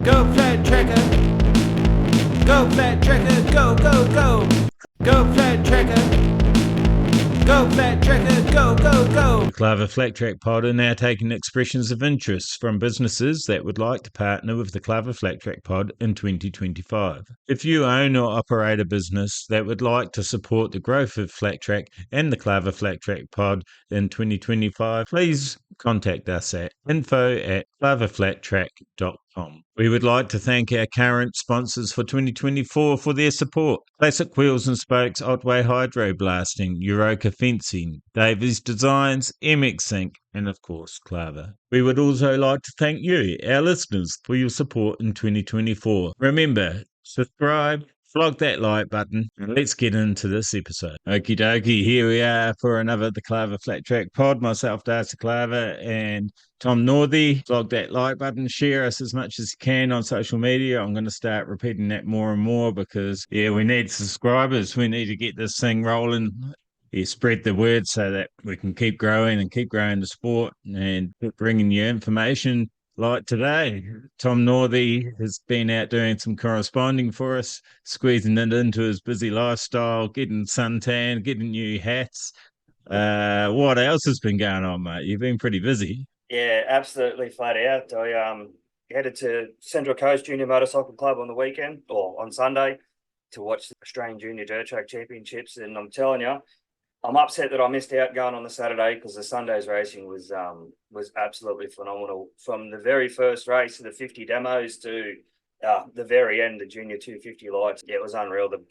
Go flat tracker. Go flat tracker. Go, go, go. Go flat tracker. Go flat tracker. Go, go, go. The Klavr Flat Track Pod are now taking expressions of interest from businesses that would like to partner with the Klavr Flat Track Pod in 2025. If you own or operate a business that would like to support the growth of Flat Track and the Klavr Flat Track Pod in 2025, please contact us at info@klavrflattrack.com. We would like to thank our current sponsors for 2024 for their support: Classic Wheels and Spokes, Otway Hydro Blasting, Euroka Fencing, Davies Designs, MX Inc, and of course Klavr. We would also like to thank you, our listeners, for your support in 2024. Remember, subscribe, flog that like button, and let's get into this episode. Okie dokie, here we are for another The Klavr Flat Track Pod. Myself, Darcy Klavr, and Tom Northey. Flog that like button, share us as much as you can on social media. I'm going to start repeating that more and more because, we need subscribers. We need to get this thing rolling. Spread the word so that we can keep growing the sport and keep bringing you information. Like today, Tom Northey has been out doing some corresponding for us, squeezing it into his busy lifestyle, getting suntan, getting new hats. What else has been going on, mate? You've been pretty busy. Yeah, absolutely flat out. I headed to Central Coast Junior Motorcycle Club on the weekend or on Sunday to watch the Australian Junior Dirt Track Championships, and I'm telling you, I'm upset that I missed out going on the Saturday because the Sunday's racing was absolutely phenomenal. From the very first race to the 50 demos to the very end, the Junior 250 lights. Yeah, it was unreal. The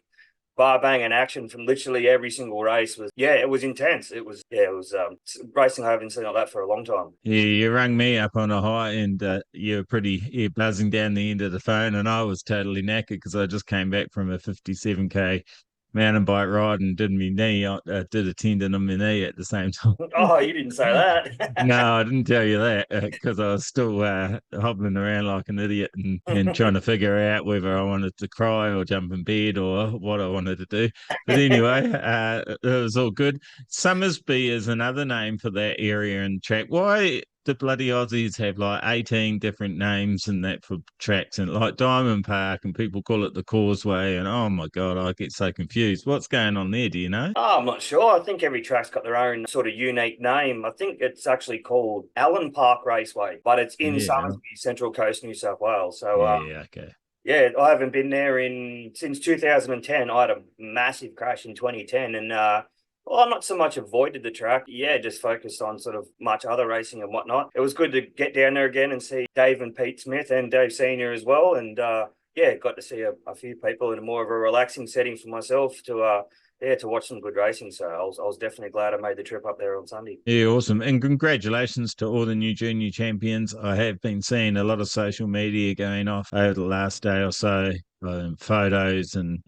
bar banging action from literally every single race it was intense. It was racing I haven't seen like that for a long time. Yeah, you rang me up on a high and you were buzzing down the end of the phone, and I was totally knackered because I just came back from a 57k mountain bike ride and did a tendon on my knee at the same time. Oh, you didn't say that. No, I didn't tell you that because I was still hobbling around like an idiot and trying to figure out whether I wanted to cry or jump in bed or what I wanted to do. But anyway, it was all good. Summersby is another name for that area and track. Why the bloody Aussies have like 18 different names and that for tracks, and like Diamond Park, and people call it the Causeway, and oh my God, I get so confused. What's going on there? Do you know? Oh, I'm not sure. I think every track's got their own sort of unique name. I think it's actually called Allen Park Raceway, but it's in Summersby, Central Coast, New South Wales. So, okay. Yeah, I haven't been there since 2010. I had a massive crash in 2010, and I'm not so much avoided the track. Yeah, just focused on sort of much other racing and whatnot. It was good to get down there again and see Dave and Pete Smith and Dave Senior as well. And got to see a few people in a more of a relaxing setting for myself to watch some good racing. So I was definitely glad I made the trip up there on Sunday. Yeah, awesome. And congratulations to all the new junior champions. I have been seeing a lot of social media going off over the last day or so. Photos and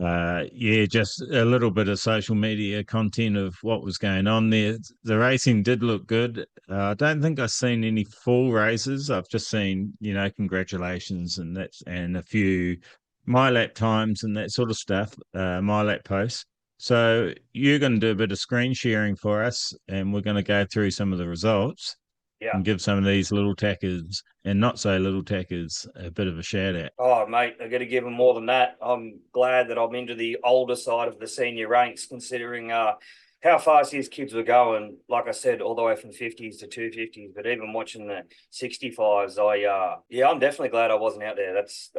just a little bit of social media content of what was going on there. The racing did look good. I don't think I've seen any full races. I've just seen, congratulations and a few my lap times and that sort of stuff, my lap posts. So you're going to do a bit of screen sharing for us, and we're going to go through some of the results. Yeah. And give some of these little tackers and not so little tackers a bit of a shout out. Oh, mate, I got to give them more than that. I'm glad that I'm into the older side of the senior ranks, considering how fast these kids were going. Like I said, all the way from 50s to 250s, but even watching the 65s, I'm definitely glad I wasn't out there. That's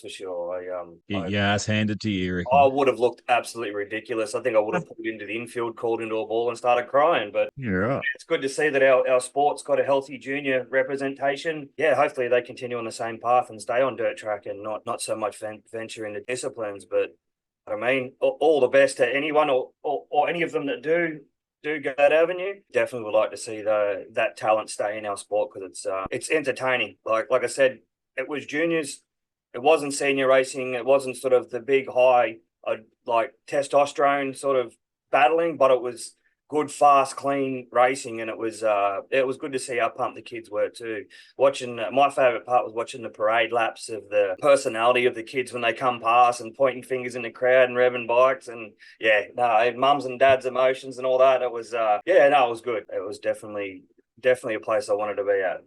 for sure. Get your ass handed to you, Eric. I would have looked absolutely ridiculous. I think I would have pulled into the infield, called into a ball and started crying. But you're right. It's good to see that our sport's got a healthy junior representation. Yeah, hopefully they continue on the same path and stay on dirt track and not so much venture into disciplines. But I mean, all the best to anyone or any of them that do go that avenue. Definitely would like to see that talent stay in our sport because it's entertaining. Like I said, it was juniors. It wasn't senior racing. It wasn't sort of the big high like testosterone sort of battling, but it was good, fast, clean racing, and it was good to see how pumped the kids were too. Watching my favorite part was watching the parade laps of the personality of the kids when they come past and pointing fingers in the crowd and revving bikes, and mums and dads' emotions and all that. It was it was good. It was definitely a place I wanted to be at.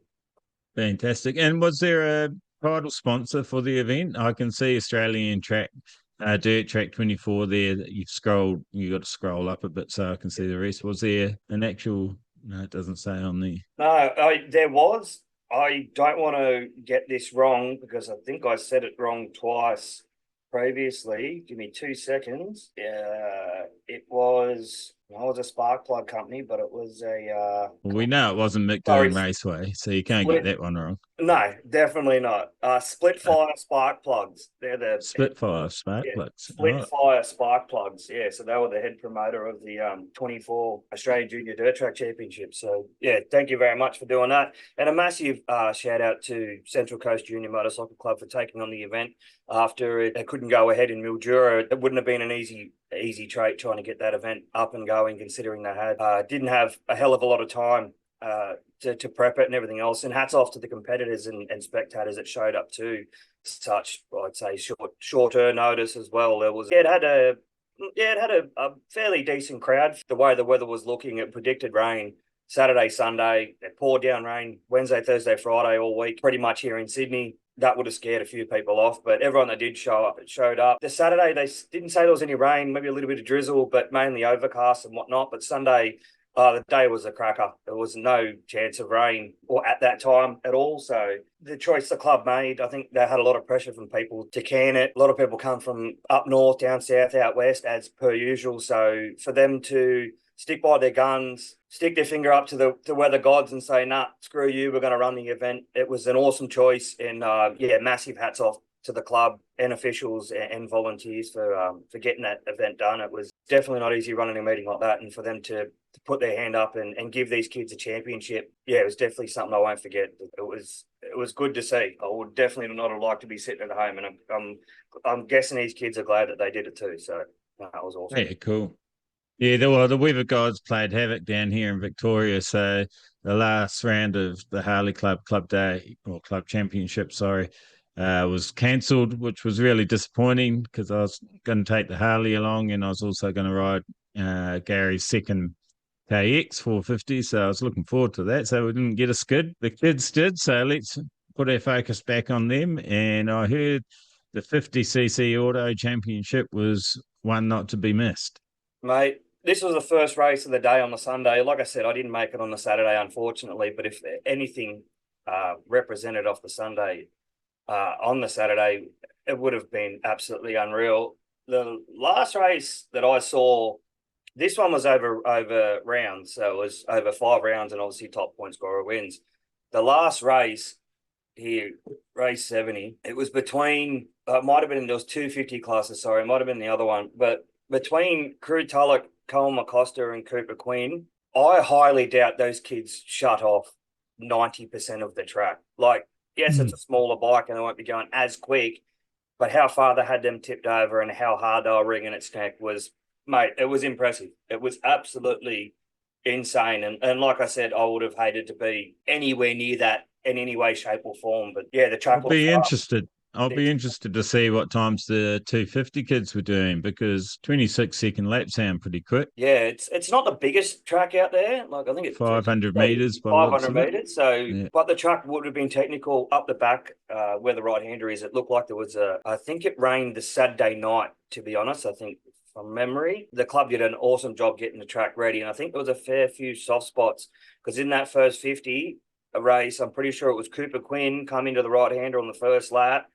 Fantastic. And was there title sponsor for the event. I can see Australian Track, Dirt Track 24 there. You got to scroll up a bit so I can see the rest. Was there an actual, no, it doesn't say on the. No, there was. I don't want to get this wrong because I think I said it wrong twice previously. Give me 2 seconds. It was. I was a spark plug company, but it was a. Well, we know it wasn't Sorry, McDoom Raceway, so you can't get Split. that one wrong. No, definitely not. Split Uh, fire spark plugs. They're the Spitfire spark yeah, plugs. All split right. fire spark plugs. Yeah, so they were the head promoter of the 24 Australian Junior Dirt Track Championship. So yeah, thank you very much for doing that, and a massive shout out to Central Coast Junior Motorcycle Club for taking on the event after it couldn't go ahead in Mildura. It wouldn't have been an easy trait trying to get that event up and going, considering they had didn't have a hell of a lot of time to prep it and everything else. And hats off to the competitors and spectators that showed up too. Such, I'd say, shorter notice as well. It had a fairly decent crowd. The way the weather was looking, it predicted rain Saturday, Sunday. It poured down rain Wednesday, Thursday, Friday all week, pretty much here in Sydney. That would have scared a few people off, but everyone that did show up, it showed up. The Saturday, they didn't say there was any rain, maybe a little bit of drizzle, but mainly overcast and whatnot. But Sunday, the day was a cracker. There was no chance of rain or at that time at all. So the choice the club made, I think they had a lot of pressure from people to can it. A lot of people come from up north, down south, out west, as per usual. So for them to stick by their guns, stick their finger up to the weather gods and say, nah, screw you, we're going to run the event. It was an awesome choice. And massive hats off to the club and officials and volunteers for getting that event done. It was definitely not easy running a meeting like that, and for them to put their hand up and give these kids a championship, yeah, it was definitely something I won't forget. It was good to see. I would definitely not have liked to be sitting at home, and I'm guessing these kids are glad that they did it too. So that was awesome. Yeah, cool. Yeah, the Weather Gods played havoc down here in Victoria. So the last round of the Harley Club Day or Club Championship, sorry, was cancelled, which was really disappointing because I was going to take the Harley along and I was also going to ride Gary's second KX 450. So I was looking forward to that. So we didn't get a skid. The kids did. So let's put our focus back on them. And I heard the 50cc Auto Championship was one not to be missed. Mate, this was the first race of the day on the Sunday. Like I said, I didn't make it on the Saturday, unfortunately. But if anything represented off the Sunday on the Saturday, it would have been absolutely unreal. The last race that I saw, this one was over rounds. So it was over 5 rounds and obviously top point scorer wins. The last race here, race 70, it was between, it might have been, there was 250 classes, sorry, it might have been the other one. But between Crew Tulloch, Cole McCosta and Cooper Quinn, I highly doubt those kids shut off 90% of the track. Like, yes, it's a smaller bike and they won't be going as quick, but how far they had them tipped over and how hard they were ringing its neck was, mate, it was impressive. It was absolutely insane. And like I said, I would have hated to be anywhere near that in any way, shape or form. But yeah, the track I'll was be fast. interested. I'll be interested to see what times the 250 kids were doing because 26-second laps sound pretty quick. Yeah, it's not the biggest track out there. Like I think it's 500 meters by the looks 500 of it. meters. So, Yeah. but the track would have been technical up the back where the right hander is. It looked like there was I think it rained the Saturday night, to be honest. I think from memory, the club did an awesome job getting the track ready. And I think there was a fair few soft spots because in that first 50 race, I'm pretty sure it was Cooper Quinn come into the right hander on the first lap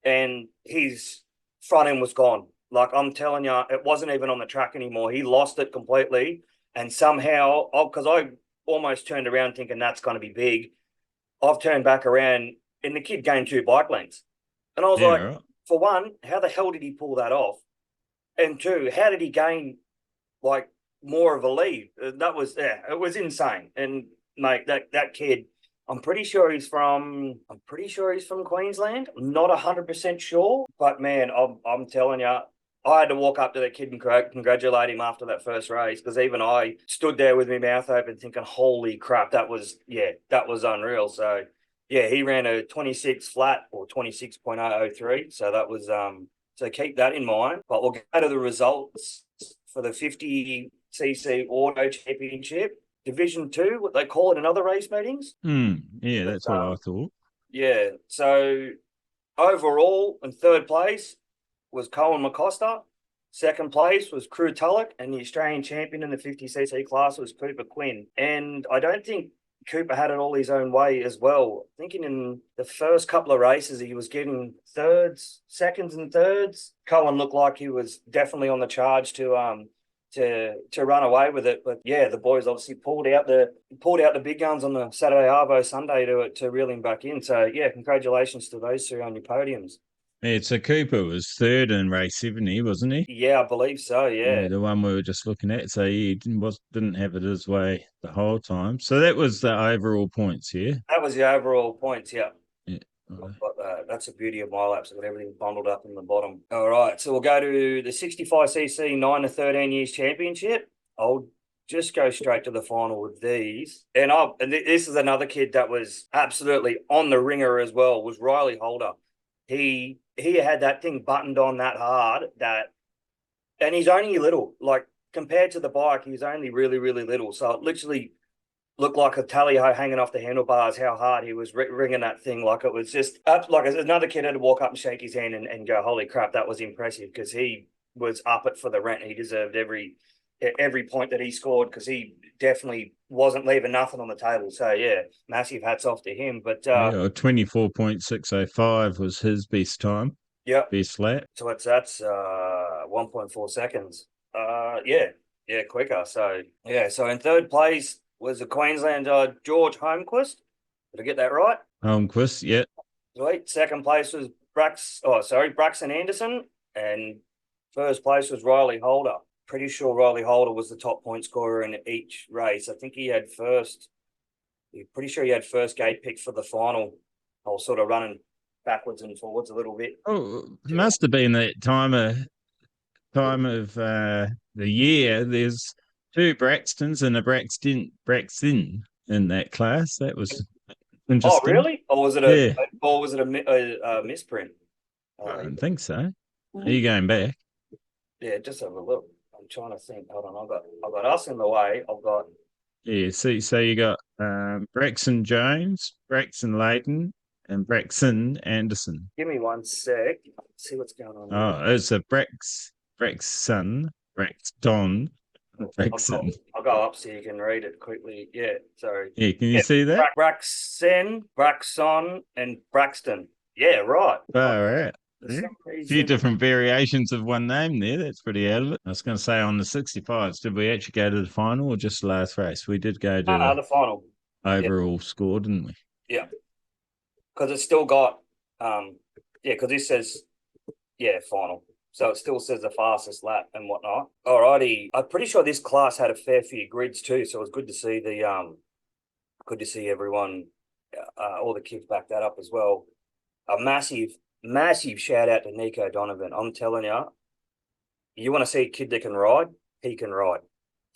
and his front end was gone. Like I'm telling you, it wasn't even on the track anymore. He lost it completely. And somehow, because I almost turned around thinking that's going to be big, I've turned back around and the kid gained 2 bike lengths. And I was like, Right. for one, how the hell did he pull that off? And 2, how did he gain like more of a lead? That was, it was insane. And mate, that kid, I'm pretty sure he's from Queensland. I'm not 100% sure, but man, I'm telling you, I had to walk up to that kid and congratulate him after that first race because even I stood there with my mouth open thinking, holy crap, that was unreal. So yeah, he ran a 26 flat or 26.003. So that was, so keep that in mind. But we'll go to the results for the 50cc Auto Championship. Division 2, what they call it in other race meetings. Yeah, that's what I thought. Yeah. So overall, in third place was Cohen McCoster. Second place was Crew Tulloch, and the Australian champion in the 50cc class was Cooper Quinn. And I don't think Cooper had it all his own way as well. Thinking in the first couple of races, he was getting thirds, seconds, and thirds. Cohen looked like he was definitely on the charge to run away with it. But yeah, the boys obviously pulled out the big guns on the Saturday Arvo Sunday to reel him back in. So yeah, congratulations to those two on your podiums. Yeah, so Cooper was third in race 70, wasn't he? Yeah, I believe so. Yeah, Yeah, the one we were just looking at. So he didn't have it his way the whole time. So that was the overall points here. that was the overall points. Yeah. Yeah. Right. But that's the beauty of my laps. I've got everything bundled up in the bottom. All right, so we'll go to the 65cc 9 to 13 years championship. I'll just go straight to the final with these. And this is another kid that was absolutely on the ringer as well, was Riley Holder. He had that thing buttoned on that hard and he's only little. Like compared to the bike, he's only really, really little. So it literally looked like a tally-ho hanging off the handlebars, how hard he was ringing that thing. Like it was just like another kid had to walk up and shake his hand and go, holy crap, that was impressive, because he was up it for the rent. He deserved every point that he scored, because he definitely wasn't leaving nothing on the table. So yeah, massive hats off to him. But Yeah, 24.605 was his best time, yeah, best lap. so that's 1.4 seconds. Yeah, quicker. So yeah, so in third place was the Queenslander George Holmquist. Did I get that right? Holmquist, yeah. Sweet. Second place was Braxton Anderson, and first place was Riley Holder. Pretty sure Riley Holder was the top point scorer in each race. I think he had first. Pretty sure he had first gate pick for the final. I was sort of running backwards and forwards a little bit. Oh, it must have been that time of the year. There's two Braxtons and a Braxton in that class. That was Oh, interesting. really? Or was it Yeah, a misprint? I Oh, don't think so. Are you going back? yeah, just have a look. I'm trying to think. Hold on, I've got us in the way. I've got Yeah, so you got Braxton Jones, Braxton Layton, and Braxton Anderson. Give me one sec. See what's going on here. Oh, it's a Braxton, Braxton, I'll Braxton. go, I'll go up so you can read it quickly. Yeah, sorry. Yeah, can you Yeah, see that? Braxton, and Braxton. Yeah, right. Oh, right. For Yeah. some A few reason, different variations of one name there. That's pretty out of it. I was going to say on the 65s, did we actually go to the final or just the last race? We did go to the the final. Yeah, overall score, didn't we? yeah, because it's still got because this says final. So it still says the fastest lap and whatnot. Alrighty, I'm pretty sure this class had a fair few grids too, so it was good to see good to see everyone, all the kids back that up as well. A massive shout out to Nico Donovan. I'm telling you, you want to see a kid that can ride, he can ride.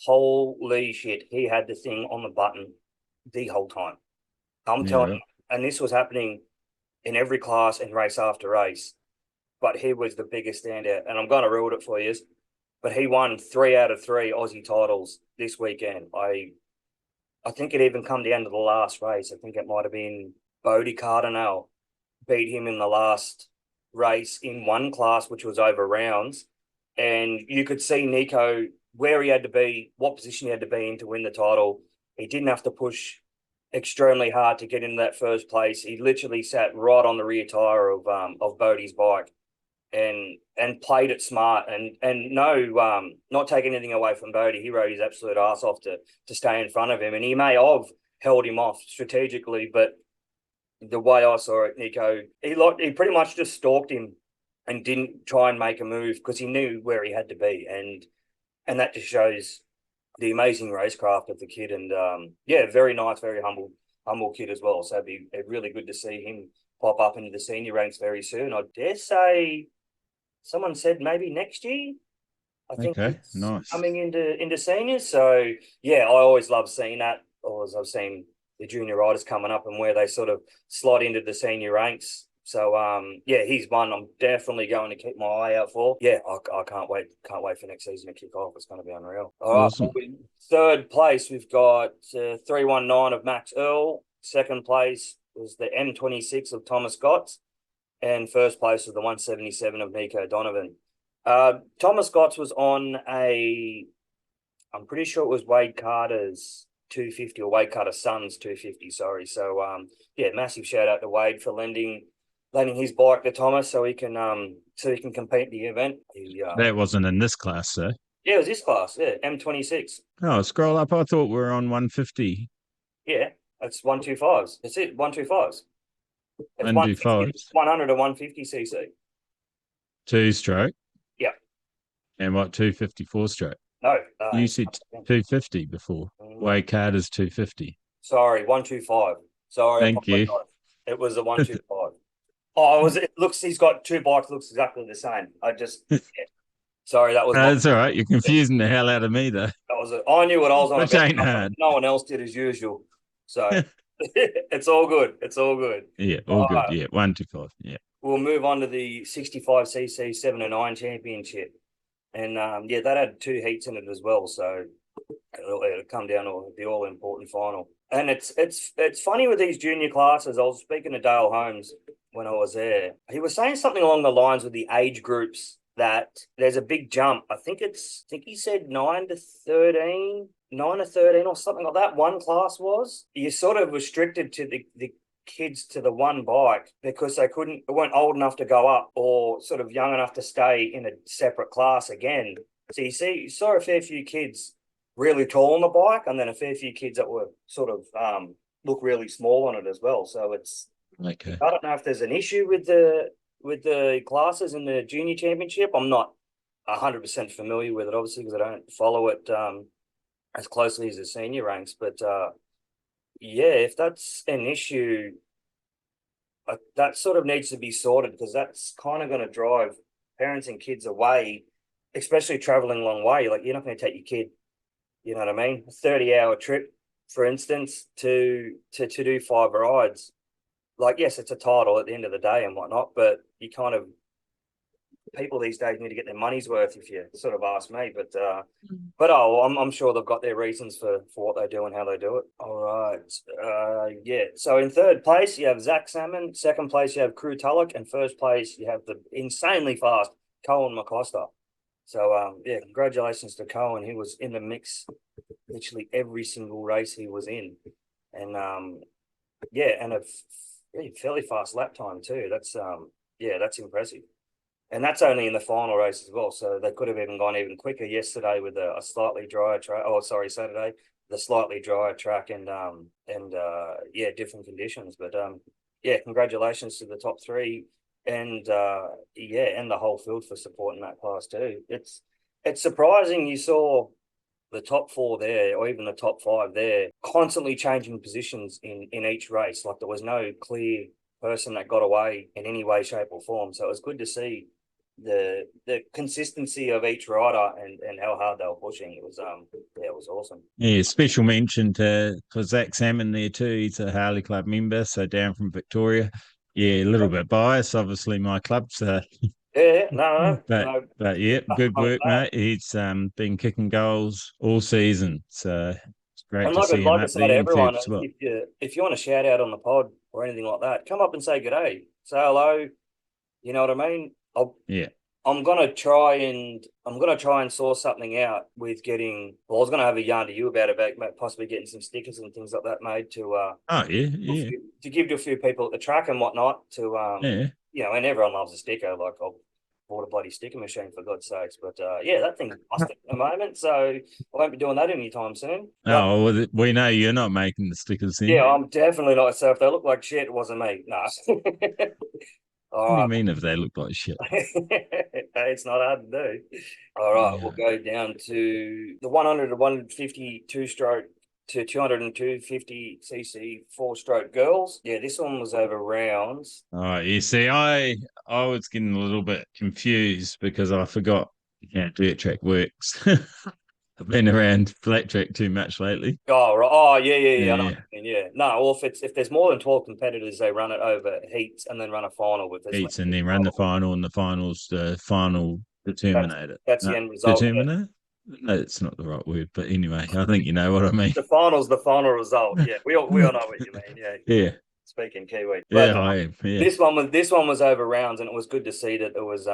Holy shit, he had the thing on the button the whole time. I'm Yeah, telling right. you, and this was happening in every class and race after race. But he was the biggest standout, and I'm going to rule it for you. But he won 3 out of 3 Aussie titles this weekend. I think it even come down to the last race. I think it might have been Bodie Cardinal beat him in the last race in one class, which was over rounds. And you could see Nico where he had to be, what position he had to be in to win the title. He didn't have to push extremely hard to get into that first place. He literally sat right on the rear tire of Bodie's bike and played it smart, and no not taking anything away from Bodie. He rode his absolute ass off to stay in front of him, and he may have held him off strategically, but the way I saw it, Nico, he pretty much just stalked him and didn't try and make a move because he knew where he had to be, and that just shows the amazing racecraft of the kid. And very nice, very humble kid as well. So it'd be really good to see him pop up into the senior ranks very soon. I dare say someone said maybe next year. I think Okay, he's nice. coming into seniors. So yeah, I always love seeing that. Always I've seen the junior riders coming up and where they sort of slot into the senior ranks. So he's one I'm definitely going to keep my eye out for. Yeah, I can't wait for next season to kick off. It's going to be unreal. All right, Awesome. third place we've got 319 of Max Earl. Second place was the M26 of Thomas Gotts, and first place was the 177 of Nico Donovan. Thomas Gotts was on I'm pretty sure it was Wade Carter's 250 or Wade Carter's son's 250. Sorry. So yeah, massive shout out to Wade for lending his bike to Thomas so he can compete in the event. That wasn't in this class, though. Yeah, it was this class. Yeah, M26. Oh, scroll up. I thought we were on 150. Yeah, that's 125s. That's it. 125s. It's 125s. 100 to 150 cc. 2-stroke. Yeah. And what, 254 stroke? No. You said 250 before. Wade Carter's 250. Sorry, 125. Sorry. Thank you. It was a 125. Oh, it looks. He's got two bikes. Looks exactly the same. Yeah. Sorry, that was. That's all right. You're confusing the hell out of me, though. That was it. I knew what I was on. Which ain't hard. No one else did as usual. So it's all good. It's all good. Yeah, all good. Yeah, 125. Yeah. We'll move on to the 65cc 7 and 9 championship, and yeah, that had 2 heats in it as well. So it'll come down to the all important final. And it's funny with these junior classes. I was speaking to Dale Holmes when I was there. He was saying something along the lines with the age groups that there's a big jump. I think he said 9 to 13 or something like that. One class was. You're sort of restricted to the kids to the one bike because they weren't old enough to go up or sort of young enough to stay in a separate class again. So you saw a fair few kids really tall on the bike, and then a fair few kids that were sort of look really small on it as well. So it's okay. I don't know if there's an issue with the classes in the junior championship. I'm not 100% familiar with it, obviously, because I don't follow it as closely as the senior ranks. But yeah, if that's an issue, that sort of needs to be sorted, because that's kind of going to drive parents and kids away, especially traveling a long way. Like, you're not going to take your kid, you know what I mean, a 30-hour trip, for instance, to do 5 rides. Like, yes, it's a title at the end of the day and whatnot, but you kind of, people these days need to get their money's worth, if you sort of ask me. But I'm sure they've got their reasons for what they do and how they do it. All right. Yeah. So in third place, you have Zach Salmon. Second place, you have Crew Tulloch. And first place, you have the insanely fast Cohen McCoster. So, yeah, congratulations to Cohen. He was in the mix literally every single race he was in. And, yeah, and a fairly fast lap time too. That's impressive. And that's only in the final race as well. So they could have even gone even quicker yesterday with a slightly drier track. Oh, sorry, Saturday, the slightly drier track and yeah, different conditions. But yeah, congratulations to the top 3, and yeah, and the whole field for supporting that class too. It's surprising you saw the top 4 there, or even the top 5 there, constantly changing positions in each race. Like, there was no clear person that got away in any way, shape, or form. So it was good to see the consistency of each rider and how hard they were pushing. It was yeah, it was awesome. Yeah, special mention to Zach Salmon there too. He's a Harley Club member, so down from Victoria. Yeah, a little bit biased, obviously, my club. So yeah, no, but yeah, good work, mate. He's been kicking goals all season, so it's great to see him up there in third spot. If you want a shout out on the pod or anything like that, come up and say good day, say hello. You know what I mean? I'm gonna try and sort something out with getting. Well, I was gonna have a yarn to you about possibly getting some stickers and things like that made to. To give to a few people at the track and whatnot to you know, and everyone loves a sticker. Like, I've bought a bloody sticker machine, for God's sakes. But yeah, that thing's busted at the moment, so I won't be doing that anytime soon. Oh, well, we know you're not making the stickers then. Yeah, I'm definitely not. So if they look like shit, it wasn't me. No. What do you mean if they look like shit? It's not hard to do. All right, we'll go down to the 100 to 150 2-stroke to 200 and 250cc 4-stroke girls. Yeah, this one was over rounds. All right, you see, I was getting a little bit confused because I forgot how dirt track works. I've been around flat track too much lately. Oh, right. Oh, yeah. I know what you mean, yeah. No, well, if there's more than 12 competitors, they run it over heats and then run a final with this. Heats and then run the final, and the final's the final determinator. That's the end result. Determinator? Yeah. No, it's not the right word, but anyway, I think you know what I mean. The final's the final result. Yeah, we all know what you mean. Yeah. Yeah. speaking Kiwi. Yeah, But I have. Yeah. this one was over rounds, and it was good to see that there was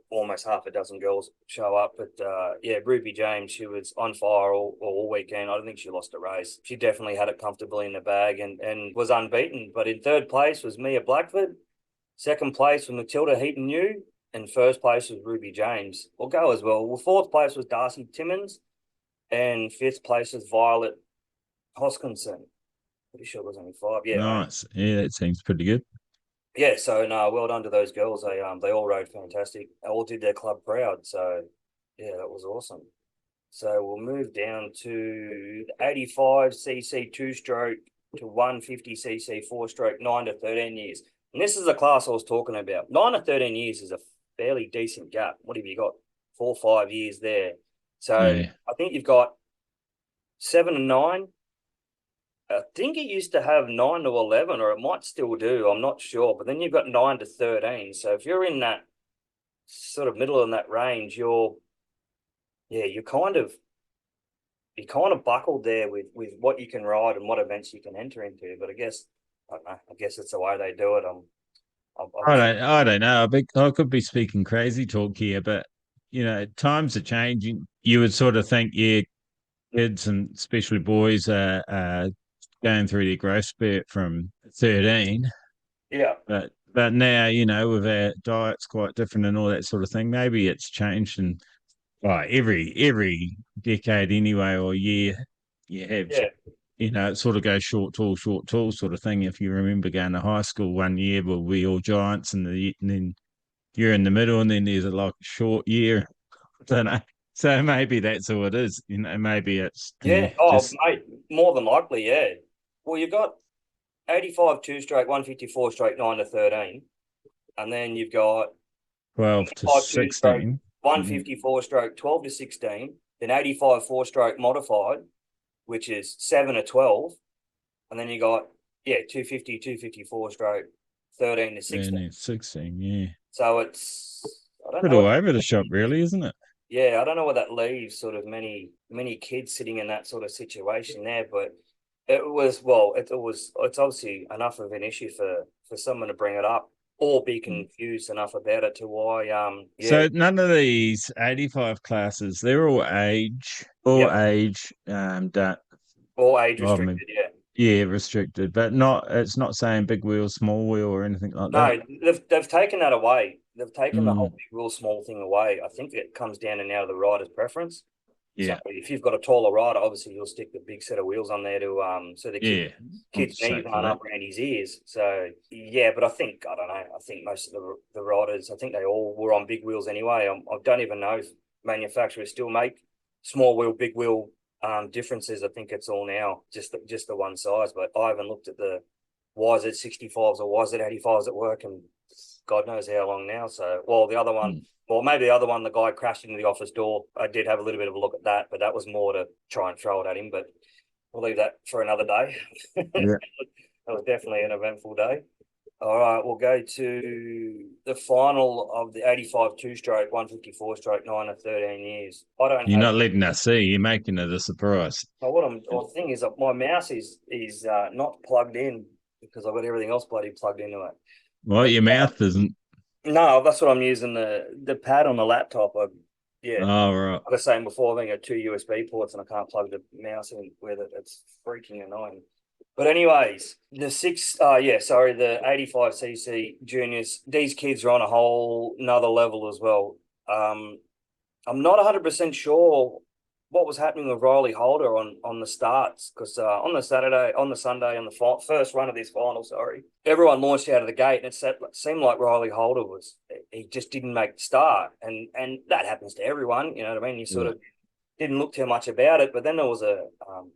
almost half a dozen girls show up. But yeah, Ruby James, she was on fire all weekend. I don't think she lost a race. She definitely had it comfortably in the bag and was unbeaten. But in third place was Mia Blackford. Second place was Matilda Heaton-New. And first place was Ruby James. We'll go as well. Well, fourth place was Darcy Timmins. And fifth place was Violet Hoskinson. Pretty sure it was only 5. Yeah. Nice. Yeah, that seems pretty good. Yeah, so no, well done to those girls. They all rode fantastic. They all did their club proud. So yeah, that was awesome. So we'll move down to the 85cc 2-stroke to 150cc 4-stroke 9 to 13 years. And this is the class I was talking about. 9 to 13 years is a fairly decent gap. What have you got? 4 or 5 years there. So Yeah. I think you've got 7 and 9. I think it used to have 9 to 11, or it might still do. I'm not sure. But then you've got 9 to 13. So if you're in that sort of middle in that range, you're kind of buckled there with what you can ride and what events you can enter into. But I guess I don't know. I guess it's the way they do it. I don't know. I could be speaking crazy talk here, but times are changing. You would sort of think, yeah, kids and especially boys are going through their growth spurt from 13. Yeah. But now, with our diets quite different and all that sort of thing, maybe it's changed. And every decade anyway, or year, you have, Yeah. it sort of goes short, tall sort of thing. If you remember going to high school one year, we'll be all giants, and then you're in the middle, and then there's a short year. I don't know. So maybe that's all it is. Maybe it's Yeah. Oh, just mate, more than likely, yeah. Well, you've got 85 2-stroke, 154 stroke 9 to 13. And then you've got 12 to 5 2-stroke, 16. 154 stroke 12 to 16. Then 85 4-stroke modified, which is 7 to 12. And then you got, 250, 254 stroke 13 to 16. And it's 16, yeah. So it's, I don't Bit know. all over the shop, really, isn't it? Yeah, I don't know what that leaves sort of many kids sitting in that sort of situation there, but it's obviously enough of an issue for someone to bring it up or be confused enough about it to why So none of these 85 classes, they're all age that all age restricted, yeah. yeah, restricted, but it's not saying big wheel, small wheel or anything like that. No, they've taken that away. They've taken the whole big wheel small thing away. I think it comes down to now the rider's preference. Yeah. So if you've got a taller rider, obviously you'll stick the big set of wheels on there to so the kid's knees aren't up around his ears. So yeah, but I don't know. I think most of the riders, I think they all were on big wheels anyway. I don't even know if manufacturers still make small wheel, big wheel differences. I think it's all now just the one size. But I haven't looked at the YZ65s or YZ85s at work, and God knows how long now. So the other one. Well, maybe the other one, the guy crashed into the office door. I did have a little bit of a look at that, but that was more to try and throw it at him. But we'll leave that for another day. Yeah. That was definitely an eventful day. All right, we'll go to the final of the 85 2-stroke, 154 stroke 9 to 13 years. You're not letting us see. You're making it a surprise. The thing is, my mouse is not plugged in because I've got everything else bloody plugged into it. Well, your mouth isn't. No, that's what I'm using, the pad on the laptop. Oh, right. Like I was saying before, I got 2 USB ports and I can't plug the mouse in with it. It's freaking annoying. But anyways, the 85cc juniors, these kids are on a whole another level as well. I'm not 100% sure what was happening with Riley Holder on the starts, because on the Sunday, on the first run of this final, everyone launched out of the gate, and it seemed like Riley Holder he just didn't make the start, and that happens to everyone. You know what I mean? You sort of didn't look too much about it, but then there was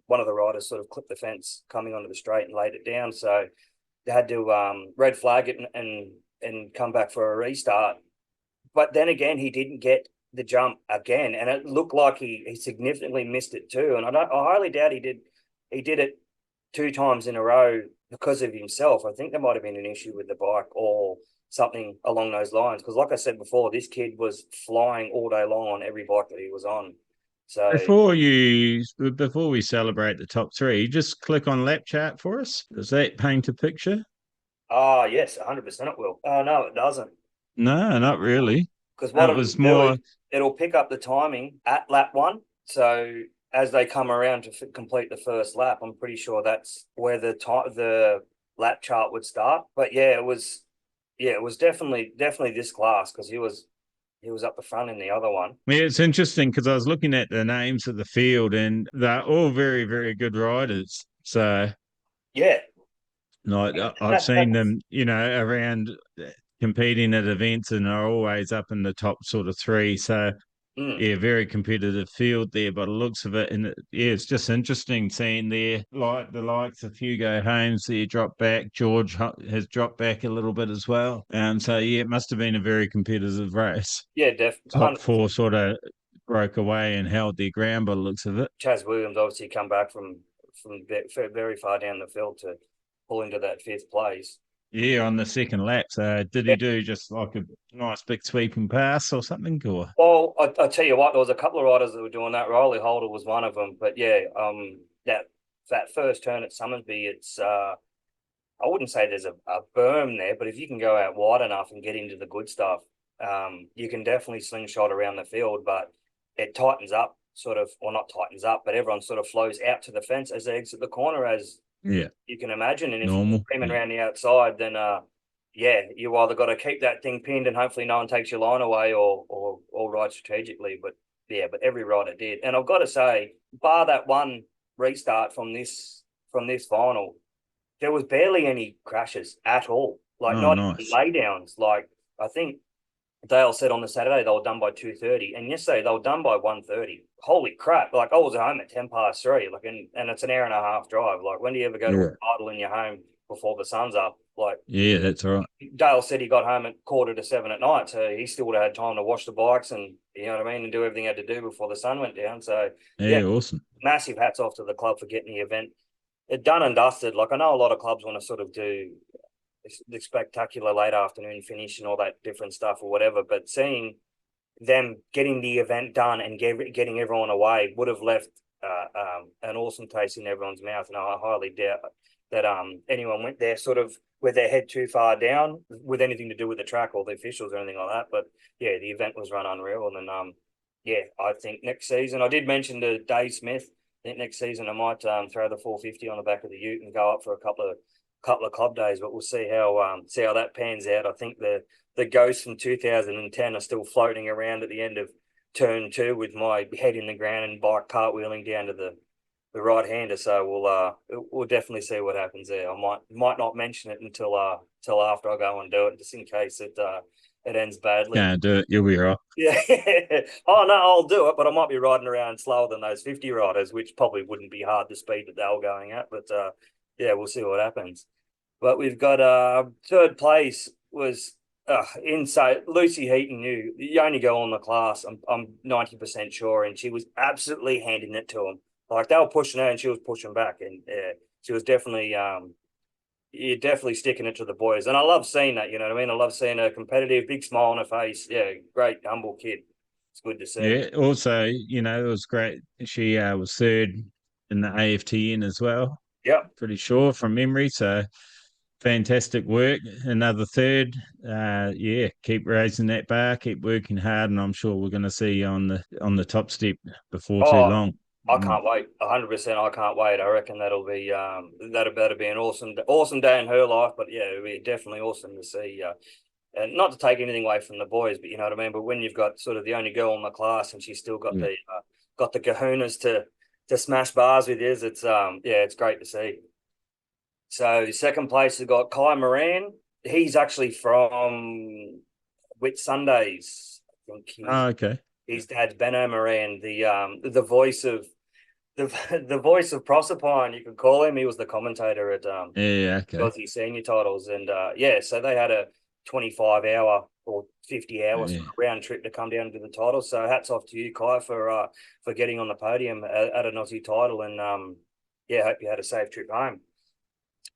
one of the riders sort of clipped the fence coming onto the straight and laid it down, so they had to red flag it and come back for a restart. But then again, he didn't get the jump again, and it looked like he significantly missed it too. And I highly doubt he did it 2 times in a row because of himself. I think there might have been an issue with the bike or something along those lines, because like I said before, this kid was flying all day long on every bike that he was on. So Before we celebrate the top three, just click on lap chart for us. Does that paint a picture? yes, 100% it will. Oh no, it doesn't. No, not really. Because what It it'll was do is more. it'll pick up the timing at lap one. So as they come around to complete the first lap, I'm pretty sure that's where the lap chart would start. But yeah, it was definitely this class because he was up the front in the other one. Yeah, it's interesting because I was looking at the names of the field, and they're all very, very good riders. So, Yeah, like, I've seen them, around competing at events, and are always up in the top sort of three. So, mm, yeah, very competitive field there by the looks of it. And yeah, it's just interesting seeing there, like the likes of Hugo Holmes there drop back. George has dropped back a little bit as well. So yeah, it must have been a very competitive race. yeah, Top 100%. four sort of broke away and held their ground by the looks of it. Chaz Williams obviously come back from very far down the field to pull into that fifth place. Yeah, on the second lap. So did he do just like a nice big sweeping pass or something? Or Well, I tell you what, there was a couple of riders that were doing that. Riley Holder was one of them. But yeah, that first turn at Summersby, it's I wouldn't say there's a berm there, but if you can go out wide enough and get into the good stuff, you can definitely slingshot around the field. But it tightens up, sort of, or not tightens up, but everyone sort of flows out to the fence as they exit the corner, as yeah, you can imagine. And if you're normal. screaming Yeah. around the outside, then yeah, you either got to keep that thing pinned and hopefully no one takes your line away, or ride strategically. But yeah, but every rider did. And I've got to say, bar that one restart from this final, there was barely any crashes at all. Like Oh, not even nice. laydowns. Like I think Dale said on the Saturday they were done by 2:30, and yesterday they were done by 1:30. Holy crap! Like I was at home at 3:10. Like, and it's an hour and a half drive. Like when do you ever go to Yeah. a idle in your home before the sun's up? Like Yeah, that's all right. Dale said he got home at 6:45 at night, so he still would have had time to wash the bikes and you know what I mean, and do everything he had to do before the sun went down. So yeah, Yeah, awesome. massive hats off to the club for getting the event done and dusted. Like I know a lot of clubs want to sort of do the spectacular late afternoon finish and all that different stuff or whatever, but seeing them getting the event done and getting everyone away would have left an awesome taste in everyone's mouth. And I highly doubt that anyone went there sort of with their head too far down with anything to do with the track or the officials or anything like that. But yeah, the event was run unreal. And then yeah, I think next season I did mention to Dave Smith. I think next season I might throw the 450 on the back of the Ute and go up for a couple of club days, but we'll see how that pans out. I think the ghosts from 2010 are still floating around at the end of turn two with my head in the ground and bike cartwheeling down to the right hander. So we'll definitely see what happens there. I might not mention it until after I go and do it, just in case it ends badly. Can't do it. You'll be right. Yeah. Oh no, I'll do it, but I might be riding around slower than those 50 riders, which probably wouldn't be hard the speed that they were going at. But yeah, we'll see what happens. But we've got third place was inside Lucy Heaton, knew the only girl in the class. I'm 90% sure, and she was absolutely handing it to him. Like they were pushing her, and she was pushing back, and she was definitely you're definitely sticking it to the boys. And I love seeing that, you know what I mean? I love seeing her competitive, big smile on her face. Yeah, great, humble kid. It's good to see. Yeah. Also, it was great. She was third in the AFTN as well. Yep. Pretty sure from memory. So fantastic work. Another third. Yeah, keep raising that bar, keep working hard, and I'm sure we're going to see you on the top step before too Oh, long. I can't wait. 100%. I can't wait. I reckon that'll be an awesome day in her life. But yeah, it'll be definitely awesome to see. And not to take anything away from the boys, but you know what I mean. But when you've got sort of the only girl in the class and she's still got Yeah. the kahunas to smash bars with his, it's yeah, it's great to see. So second place has got Kai Moran. He's actually from Whit Sundays. I think Oh, okay. his dad's Benno Moran, the voice of the voice of Proserpine, you could call him. He was the commentator at Yeah, okay. Aussie senior titles, and yeah, so they had a 25-hour or 50 hour Yeah. round trip to come down to the title. So hats off to you, Kai, for getting on the podium at an Aussie title, and yeah, hope you had a safe trip home.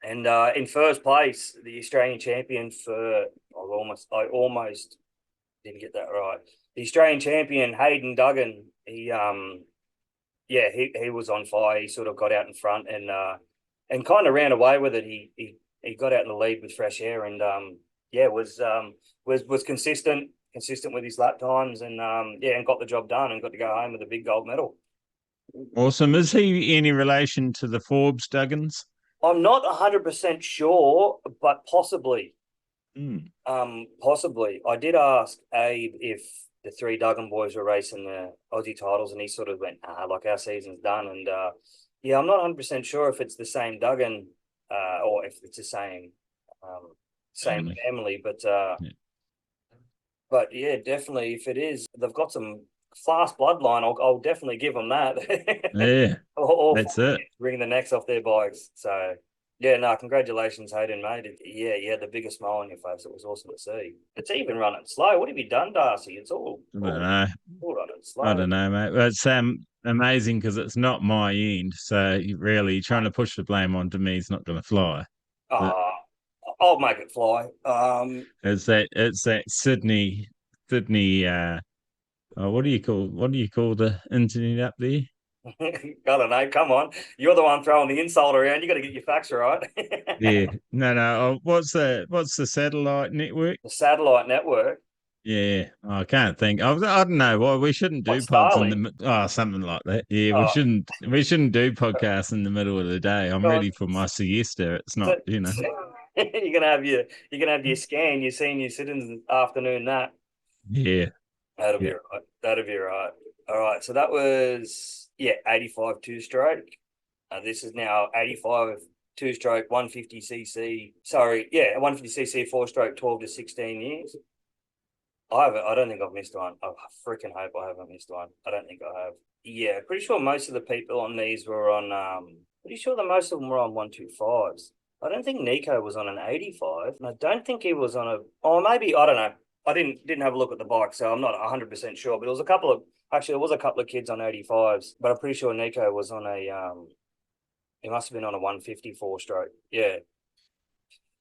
And in first place, the Australian champion for I almost didn't get that right. The Australian champion Hayden Duggan. yeah, he was on fire. He sort of got out in front and kind of ran away with it. He got out in the lead with fresh air and yeah, was consistent with his lap times and yeah, and got the job done and got to go home with a big gold medal. Awesome. Is he any relation to the Forbes Duggins? I'm not 100% sure, but possibly. Mm. Possibly. I did ask Abe if the three Duggan boys were racing the Aussie titles, and he sort of went, like our season's done. And yeah, I'm not 100% sure if it's the same Duggan or if it's the same family, but yeah, definitely. If it is, they've got some fast bloodline. I'll definitely give them that. Yeah, all that's it. bringing the necks off their bikes. So yeah, no, congratulations, Hayden, mate. Yeah, you had the biggest smile on your face. It was awesome to see. It's even running slow. What have you done, Darcy? It's all I running slow. don't know, mate. But it's amazing because it's not my end. So really trying to push the blame onto me is not going to fly. But I'll make it fly. it's that Sydney. What do you call the internet up there? I don't know. Come on, you're the one throwing the insult around. You got to get your facts right. Yeah, no. What's the satellite network? The satellite network. Yeah, I can't think. I don't know. Well, we shouldn't do pods in the something like that. Yeah, we shouldn't. We shouldn't do podcasts in the middle of the day. I'm ready for my siesta. It's not, you're gonna have your scan, your senior citizen afternoon nap. Yeah, That'll be right. That'll be right. All right. So that was 85 two-stroke. This is now 85 two-stroke 150cc. Sorry, 150cc four-stroke 12 to 16 years. I don't think I've missed one. I freaking hope I haven't missed one. I don't think I have. Yeah, pretty sure most of the people on these were on. Pretty sure that most of them were on 125s. I don't think Nico was on an 85, and I don't think he was on a. Oh, maybe I don't know. I didn't have a look at the bike, so I'm not 100% sure. But it was a couple of kids on 85s, but I'm pretty sure Nico was on a. He must have been on a 154 stroke. Yeah.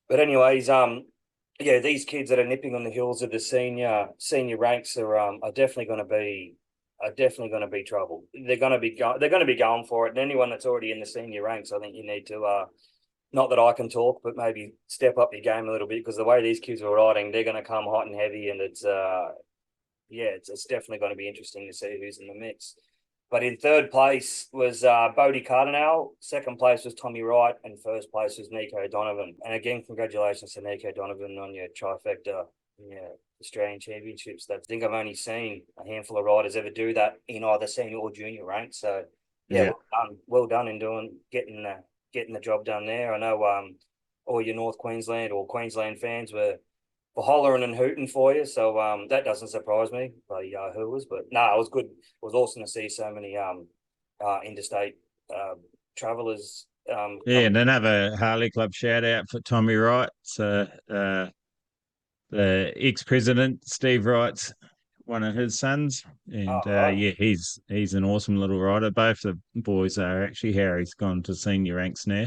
But anyways, yeah, these kids that are nipping on the heels of the senior ranks are definitely going to be trouble. They're going to be going for it. And anyone that's already in the senior ranks, I think you need to not that I can talk, but maybe step up your game a little bit because the way these kids are riding, they're going to come hot and heavy, and it's definitely going to be interesting to see who's in the mix. But in third place was Bodie Cardinal, second place was Tommy Wright, and first place was Nico Donovan. And again, congratulations to Nico Donovan on your trifecta, Australian Championships. I think I've only seen a handful of riders ever do that in either senior or junior ranks. So well done in getting the job done there. I know all your North Queensland or Queensland fans were hollering and hooting for you, so that doesn't surprise me. Bloody Yahoos, but no, it was good. It was awesome to see so many interstate travellers. and then have a Harley Club shout out for Tommy Wright. So the ex-president Steve Wright's one of his sons, and he's an awesome little rider. Both the boys are actually. Harry's gone to senior ranks now.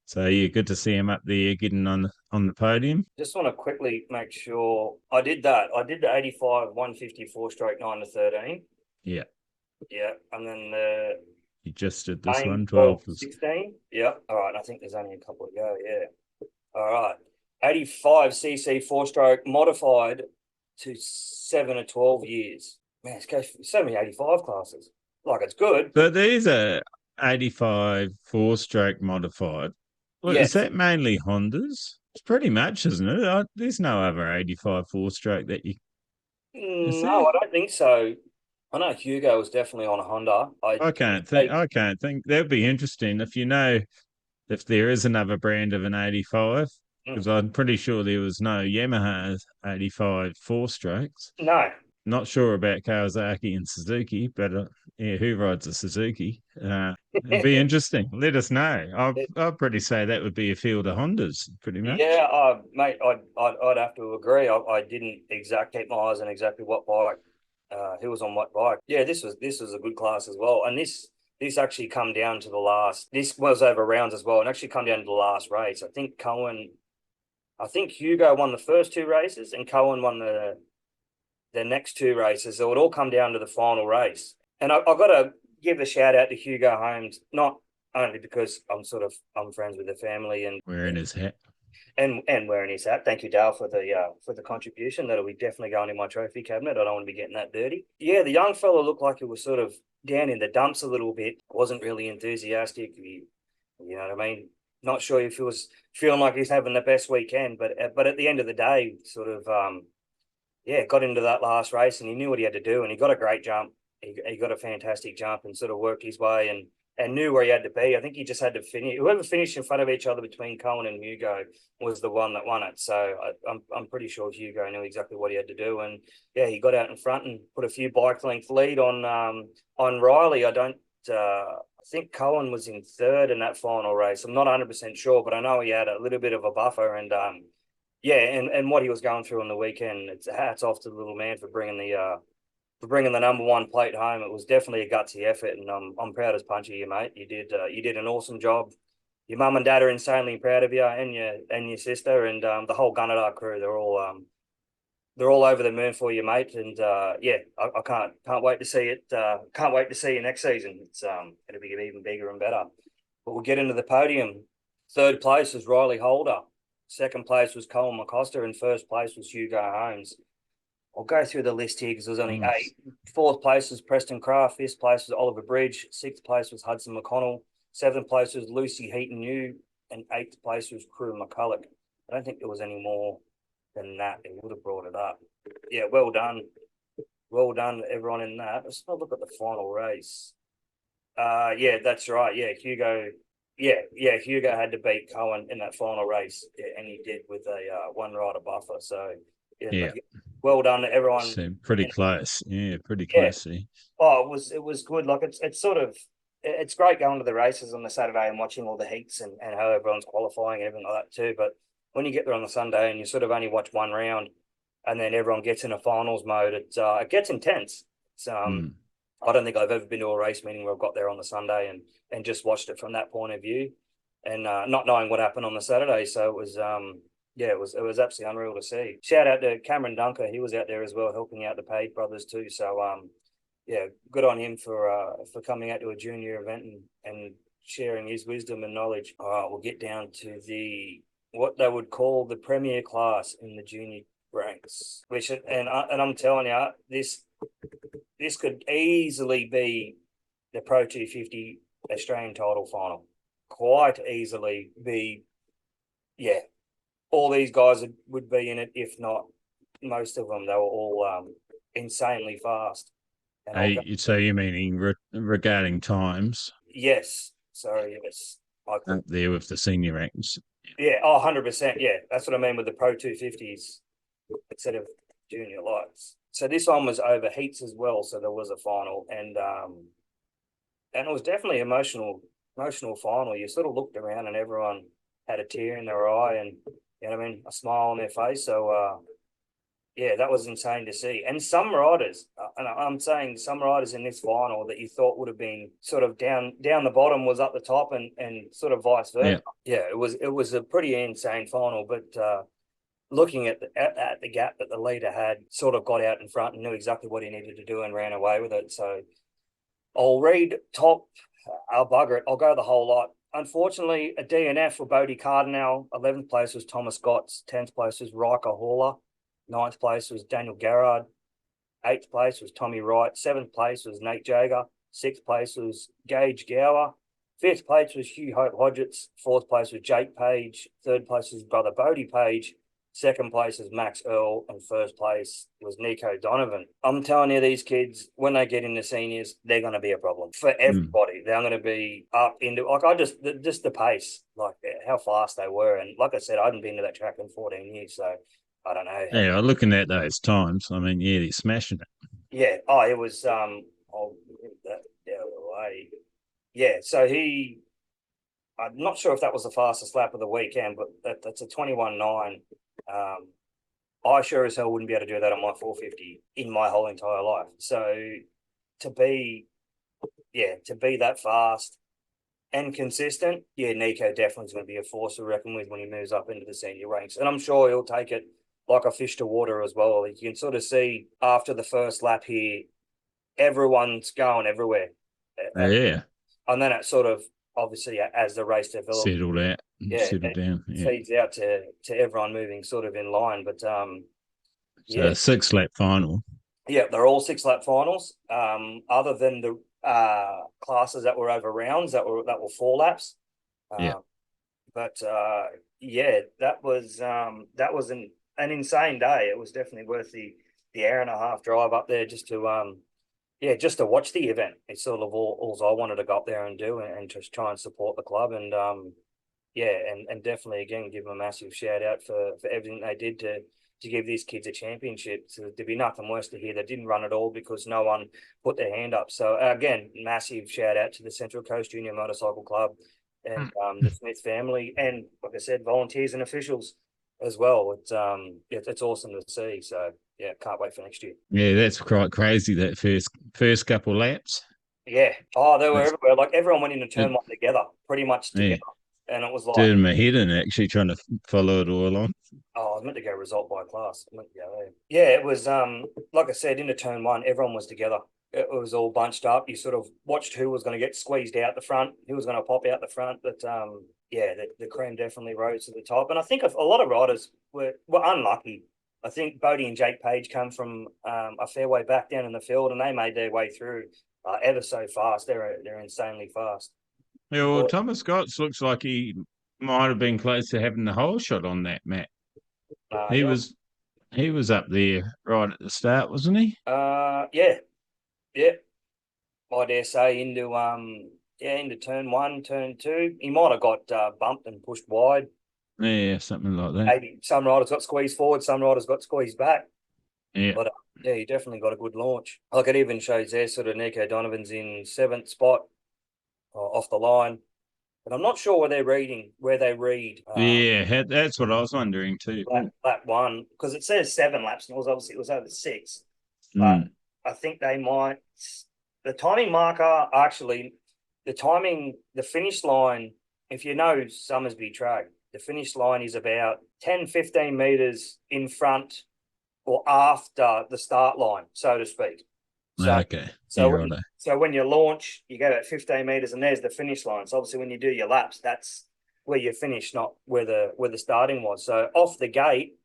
So yeah, good to see him up there getting on the podium. Just want to quickly make sure I did that. I did the 85 154 stroke 9 to 13. Yeah. Yeah. And then you just did this one, 12 to 16. Yeah. All right. I think there's only a couple to go. Yeah. All right. 85cc 4-stroke modified to 7 to 12 years. Man, it's so many 85 classes. Like, it's good. But these are 85 4-stroke modified. Well, yes. Is that mainly Hondas? It's pretty much, isn't it? There's no other 85 4-stroke that you. No, I don't think so. I know Hugo was definitely on a Honda. I can't think. That'd be interesting if there is another brand of an 85, because I'm pretty sure there was no Yamaha 85 4-strokes. No. Not sure about Kawasaki and Suzuki, but who rides a Suzuki? It'd be interesting. Let us know. I'd pretty say that would be a field of Hondas, pretty much. Yeah, mate, I'd have to agree. I didn't keep my eyes on exactly what bike, who was on what bike. Yeah, this was a good class as well, and this actually come down to the last. This was over rounds as well, and actually come down to the last race. I think Hugo won the first two races, and Cohen won the next two races. So it would all come down to the final race. And I got to give a shout out to Hugo Holmes, not only because I'm friends with the family and Wearing his hat. and wearing his hat. Thank you, Dale, for the contribution. That'll be definitely going in my trophy cabinet. I don't want to be getting that dirty. Yeah, the young fella looked like he was sort of down in the dumps a little bit. Wasn't really enthusiastic. You know what I mean? Not sure if he was feeling like he's having the best weekend, but at the end of the day, sort of got into that last race and he knew what he had to do and he got a great jump. He got a fantastic jump and sort of worked his way and knew where he had to be. I think he just had to finish. Whoever finished in front of each other between Cohen and Hugo was the one that won it. So I'm pretty sure Hugo knew exactly what he had to do. And yeah, he got out in front and put a few bike length lead on Riley. I think Cohen was in third in that final race. I'm not 100% sure, but I know he had a little bit of a buffer and and what he was going through on the weekend, it's hats off to the little man for bringing the number one plate home. It was definitely a gutsy effort, and I'm proud as punch of you, mate. You did an awesome job. Your mum and dad are insanely proud of you, and your sister, and the whole Gunnedah crew. They're all over the moon for you, mate. And I can't wait to see it. Can't wait to see you next season. It's going to be even bigger and better. But we'll get into the podium. Third place was Riley Holder. Second place was Colin McCoster, and first place was Hugo Holmes. I'll go through the list here because there's only eight. Fourth place was Preston Craft. Fifth place was Oliver Bridge. Sixth place was Hudson McConnell. Seventh place was Lucy Heaton-New. And eighth place was Crew McCulloch. I don't think there was any more than that. It would have brought it up. Yeah, well done. Well done, everyone in that. Let's have a look at the final race. That's right. Yeah, Hugo had to beat Cohen in that final race, and he did with a one rider buffer. So well done to everyone. Seemed pretty close. Yeah, pretty close. Yeah. Oh, it was good. Like it's great going to the races on the Saturday and watching all the heats and how everyone's qualifying and everything like that too. But when you get there on the Sunday and you sort of only watch one round, and then everyone gets in a finals mode, it gets intense. It's I don't think I've ever been to a race meeting where I've got there on the Sunday and just watched it from that point of view, and not knowing what happened on the Saturday. So it was it was absolutely unreal to see. Shout out to Cameron Dunker, he was out there as well helping out the Page brothers too. So good on him for coming out to a junior event and sharing his wisdom and knowledge. All right, we'll get down to what they would call the premier class in the junior ranks, and I'm telling you, this could easily be the Pro 250 Australian title final. Quite easily be, all these guys would be in it, if not most of them. They were all insanely fast. So you meaning regarding times? Yes. Sorry, yes. Up there with the senior ranks. Yeah, 100%. Yeah, that's what I mean with the Pro 250s instead of junior lights. So this one was over heats as well. So there was a final, and it was definitely emotional final. You sort of looked around and everyone had a tear in their eye and, you know what I mean, a smile on their face. So that was insane to see. And some riders, and I'm saying some riders in this final that you thought would have been sort of down the bottom was up the top, and sort of vice versa. Yeah, it was a pretty insane final, but looking at the gap that the leader had, sort of got out in front and knew exactly what he needed to do and ran away with it. So I'll read top. I'll bugger it. I'll go the whole lot. Unfortunately, a DNF for Bodie Cardinal. 11th place was Thomas Gotts. 10th place was Riker Haller. 9th place was Daniel Garrard. 8th place was Tommy Wright. 7th place was Nate Jager. 6th place was Gage Gower. 5th place was Hugh Hope Hodgetts. 4th place was Jake Page. 3rd place was brother Bodie Page. 2nd place was Max Earl, and 1st place was Nico Donovan. I'm telling you, these kids, when they get into seniors, they're going to be a problem for everybody. They're going to be up into, just the pace, like how fast they were. And like I said, I hadn't been to that track in 14 years, so I don't know. Yeah, looking at those times, I mean, they're smashing it. Yeah. Oh, it was, so I'm not sure if that was the fastest lap of the weekend, but that's a 21.9. I sure as hell wouldn't be able to do that on my 450 in my whole entire life. So to be that fast and consistent, Nico definitely is going to be a force to reckon with when he moves up into the senior ranks. And I'm sure he'll take it like a fish to water as well. You can sort of see after the first lap here, everyone's going everywhere. Yeah. And then it sort of, obviously, as the race develops, Settled out. yeah, Settled it down. Yeah. feeds out to everyone moving sort of in line. But So yeah, 6 lap final. yeah, they're all 6 lap finals. Other than the classes that were over rounds that were 4 laps. Yeah. But yeah, that was an insane day. It was definitely worth the hour and a half drive up there just to just to watch the event. It's sort of all I wanted to go up there and do, and just try and support the club. And and definitely again give them a massive shout out for everything they did to give these kids a championship. So there'd be nothing worse to hear they didn't run at all because no one put their hand up. So again, massive shout out to the Central Coast Junior Motorcycle Club and the Smith family, and like I said, volunteers and officials as well. It's awesome to see. So yeah, can't wait for next year. Yeah, that's quite crazy, that first couple laps. Yeah. Oh, they were It's, everywhere. Like everyone went into it, turn one together, pretty much yeah, together. And it was like, doing my head in actually trying to follow it all on. oh, I was meant to go result by class. I meant to go there. Yeah, it was like I said, into turn one, everyone was together. It was all bunched up. You sort of watched who was going to get squeezed out the front, who was going to pop out the front. But yeah, the cream definitely rose to the top. And I think a lot of riders were unlucky. I think Bodie and Jake Page come from a fair way back down in the field, and they made their way through ever so fast. They're insanely fast. Yeah, well, Thomas Scotts looks like he might have been close to having the whole shot on that, Matt. He Yeah. was he was up there right at the start, wasn't he? Yeah, yeah. I dare say into turn one, turn two. He might have got bumped and pushed wide. Yeah, something like that. Maybe some riders got squeezed forward, some riders got squeezed back. Yeah. But yeah, he definitely got a good launch. Like it even shows there, sort of Nico Donovan's in 7th spot off the line. But I'm not sure where they read Yeah, that's what I was wondering too. lap one, because it says 7 laps, and it was over 6. But Mm. I think they might the timing marker actually the finish line, if you know Summersby track, the finish line is about 10-15 meters in front or after the start line, so to speak. So Okay. Yeah, right. so when you launch, you go about 15 meters, and there's the finish line. So obviously, when you do your laps, that's where you finish, not where the starting was. So off the gate,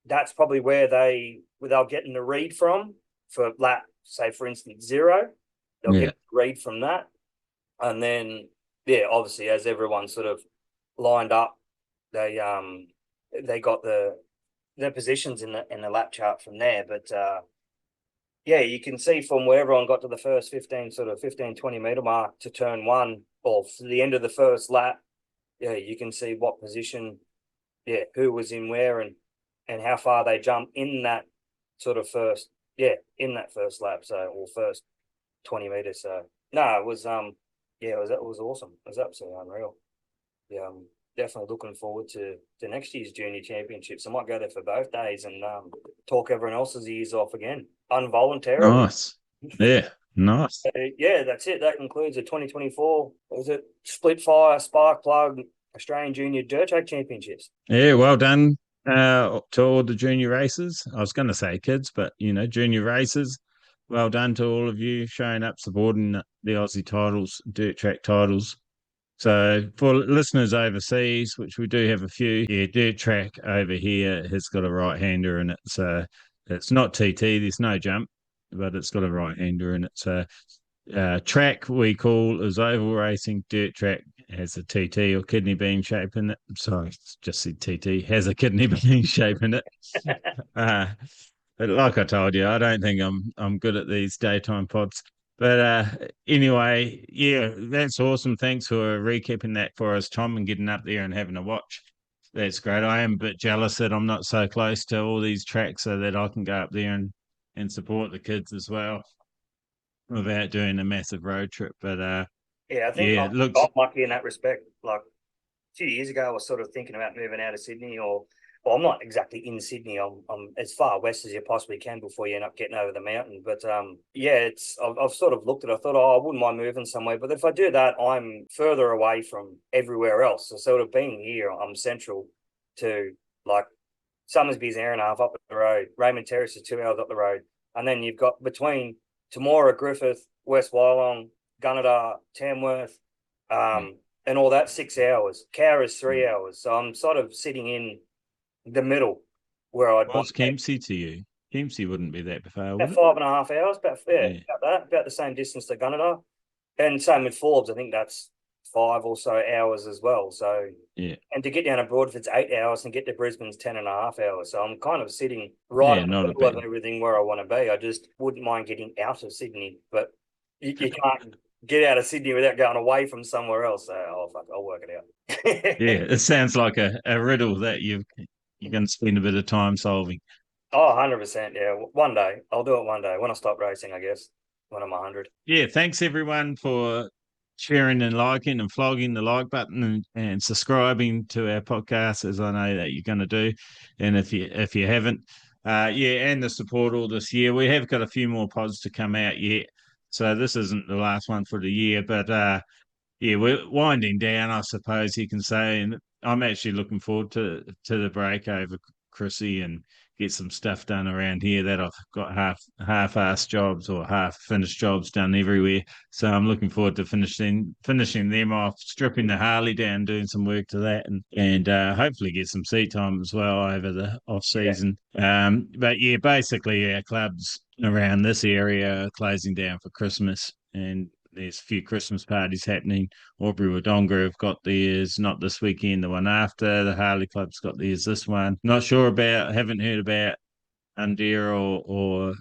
that's probably where they're getting the read from for lap, say for instance 0. They'll Yeah. get the read from that, and then yeah, obviously as everyone sort of lined up, they got their positions in the lap chart from there. But yeah, you can see from where everyone got to the first 15-20 meter mark to turn one, or for the end of the first lap, yeah, you can see what position, yeah, who was in where, and how far they jumped in that sort of first lap, so, or first 20 meters. So no, it was it was awesome. It was absolutely unreal. Yeah, I'm definitely looking forward to next year's junior championships. I might go there for both days and talk everyone else's ears off again, involuntarily. Nice. Yeah, nice. Yeah, that's it. That concludes the 2024. Was it Split Fire Spark Plug Australian Junior Dirt Track Championships? Yeah, well done to all the junior races. I was going to say kids, but junior races. Well done to all of you showing up, supporting the Aussie titles, dirt track titles. So for listeners overseas, which we do have a few, yeah, dirt track over here has got a right-hander in it. So it's not TT, there's no jump, but it's got a right-hander in it. So track we call is oval racing. Dirt track has a TT or kidney bean shape in it. Sorry, just said TT, has a kidney bean shape in it. But like I told you, I don't think I'm good at these daytime pods. But anyway, yeah, that's awesome. Thanks for recapping that for us, Tom, and getting up there and having a watch. That's great. I am a bit jealous that I'm not so close to all these tracks so that I can go up there and support the kids as well without doing a massive road trip. But Yeah, I think yeah, it looks. I'm lucky in that respect. Like a few years ago, I was sort of thinking about moving out of Sydney, or well, I'm not exactly in Sydney. I'm as far west as you possibly can before you end up getting over the mountain. But yeah, I've sort of looked at it. I thought, oh, I wouldn't mind moving somewhere. But if I do that, I'm further away from everywhere else. So sort of being here, I'm central to like Summersby's an hour and a half up the road. Raymond Terrace is 2 hours up the road. And then you've got between Temora, Griffith, West Wyalong, Gunnedah, Tamworth, and all that 6 hours. Cowra's 3 hours. So I'm sort of sitting in the middle where I'd want What's Kempsey to you? Kempsey wouldn't be that far, would about it? 5.5 hours, Yeah. about the same distance to Gunnedah. And same with Forbes, I think that's 5 or so hours as well. So Yeah. and to get down to Broadford's 8 hours and get to Brisbane's 10.5 hours. So I'm kind of sitting right Yeah, in the not a middle of bad. everything where I want to be. I just wouldn't mind getting out of Sydney, but you can't get out of Sydney without going away from somewhere else. So oh fuck, I'll work it out. Yeah, it sounds like a riddle that you're going to spend a bit of time solving. Oh, 100%. Yeah. One day. I'll do it one day when I stop racing, I guess, when I'm 100. Yeah, thanks everyone for sharing and liking and flogging the like button and subscribing to our podcast, as I know that you're going to do. And if you haven't, yeah, and the support all this year. We have got a few more pods to come out yet. So this isn't the last one for the year, but yeah, we're winding down, I suppose you can say, and I'm actually looking forward to the break over Chrissy and get some stuff done around here that I've got half-assed jobs or half-finished jobs done everywhere. So I'm looking forward to finishing them off, stripping the Harley down, doing some work to that, and hopefully get some seat time as well over the off Yeah. season. But yeah, basically our clubs around this area are closing down for Christmas, and there's a few Christmas parties happening. Aubrey Wodonga have got theirs, not this weekend, the one after. The Harley Club's got theirs this one. Not sure about, haven't heard about Undare or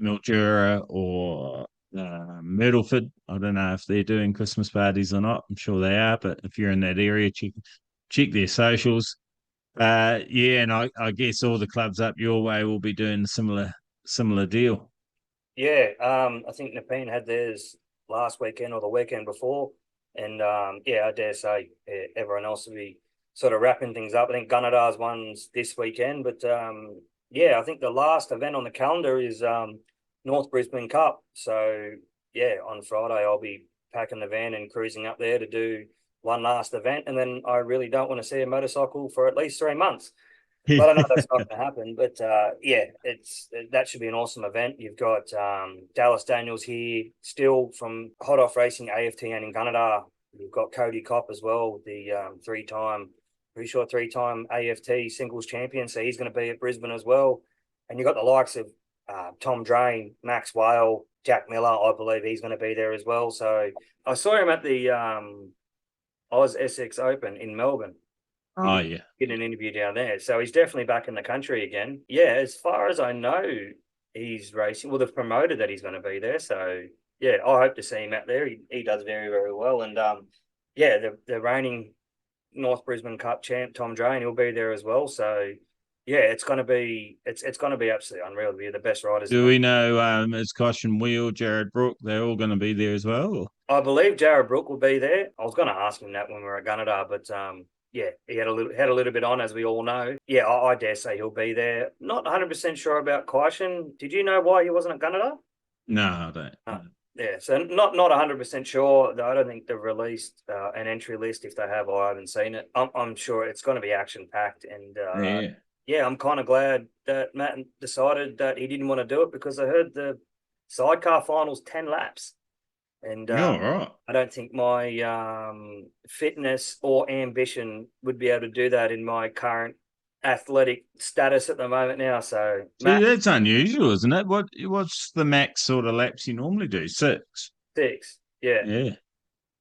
Mildura or Myrtleford. I don't know if they're doing Christmas parties or not. I'm sure they are, but if you're in that area, check their socials. Yeah, and I guess all the clubs up your way will be doing a similar deal. Yeah. I think Nepean had theirs last weekend or the weekend before. And yeah, I dare say everyone else will be sort of wrapping things up. I think Gunnedah's one's this weekend, but yeah, I think the last event on the calendar is North Brisbane Cup. So yeah, on Friday I'll be packing the van and cruising up there to do one last event, and then I really don't want to see a motorcycle for at least 3 months. But I know that's not going to happen. But yeah, that should be an awesome event. You've got Dallas Daniels here, still from Hot Off Racing, AFT and in Gunnedah. You've got Cody Kopp as well, the three-time AFT singles champion. So he's going to be at Brisbane as well. And you've got the likes of Tom Drain, Max Whale, Jack Miller. I believe he's going to be there as well. So I saw him at the Oz SX Open in Melbourne. Oh yeah, Get an interview down there. So he's definitely back in the country again. Yeah, as far as I know, he's racing. Well, they've promoted that he's going to be there. So yeah, I hope to see him out there. He does very, very well. And yeah, the reigning North Brisbane Cup champ, Tom Drain, he'll be there as well. So yeah, it's going to be absolutely unreal to be the best riders. do we know is Caution Wheel, Jared Brook, they're all going to be there as well? I believe Jared Brook will be there. I was going to ask him that when we were at Gunnedah, but yeah, he had a little bit on, as we all know. Yeah, I dare say he'll be there. Not 100% sure about Kaishan. Did you know why he wasn't at Gunnedah? No, I don't. Yeah, so not 100% sure. I don't think they've released an entry list. If they have, I haven't seen it. I'm sure it's going to be action packed, and Yeah. yeah, I'm kind of glad that Matt decided that he didn't want to do it, because I heard the sidecar finals 10 laps. And Right. I don't think my fitness or ambition would be able to do that in my current athletic status at the moment now. So, See, Matt, that's unusual, isn't it? What's the max sort of laps you normally do? 6. 6. Yeah. Yeah.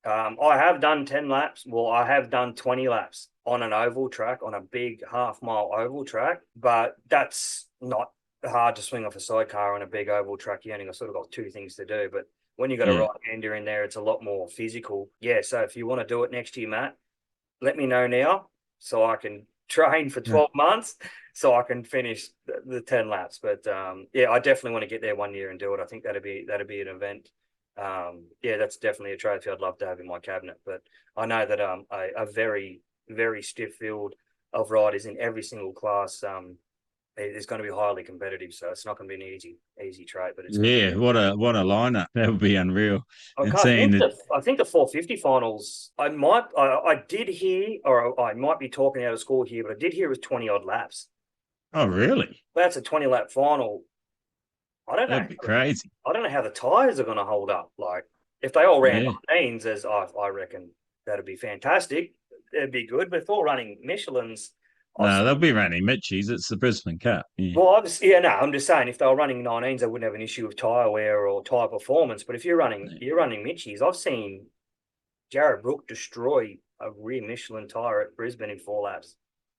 I have done 10 laps. Well, I have done 20 laps on an oval track, on a big half-mile oval track, but that's not hard to swing off a sidecar on a big oval track. You only sort of got 2 things to do, but when you got a Yeah. right-hander in there, it's a lot more physical. Yeah, so if you want to do it next year, Matt, let me know now so I can train for 12 months so I can finish the 10 laps. But yeah, I definitely want to get there one year and do it. I think that'd be an event. Yeah, that's definitely a trophy I'd love to have in my cabinet. But I know that a very, very stiff field of riders in every single class is going to be highly competitive. So it's not going to be an easy trait. But it's Yeah, what a lineup. That would be unreal. And I seeing think that, I think the 450 finals. I did hear, or I might be talking out of school here, but I did hear it was 20 odd laps. oh really? That's a 20 lap final. I don't know. That'd be crazy. I don't know how the tires are going to hold up. Like If they all ran Yeah. 19s, as I reckon, that'd be fantastic. It'd be good. But if all running Michelin's, I've No, seen, they'll be running Mitchies. It's the Brisbane Cup. Yeah. well, obviously, yeah, no, I'm just saying if they were running 19s, they wouldn't have an issue with tyre wear or tyre performance. But if you're running Mitchies, I've seen Jared Brook destroy a rear Michelin tyre at Brisbane in 4 laps.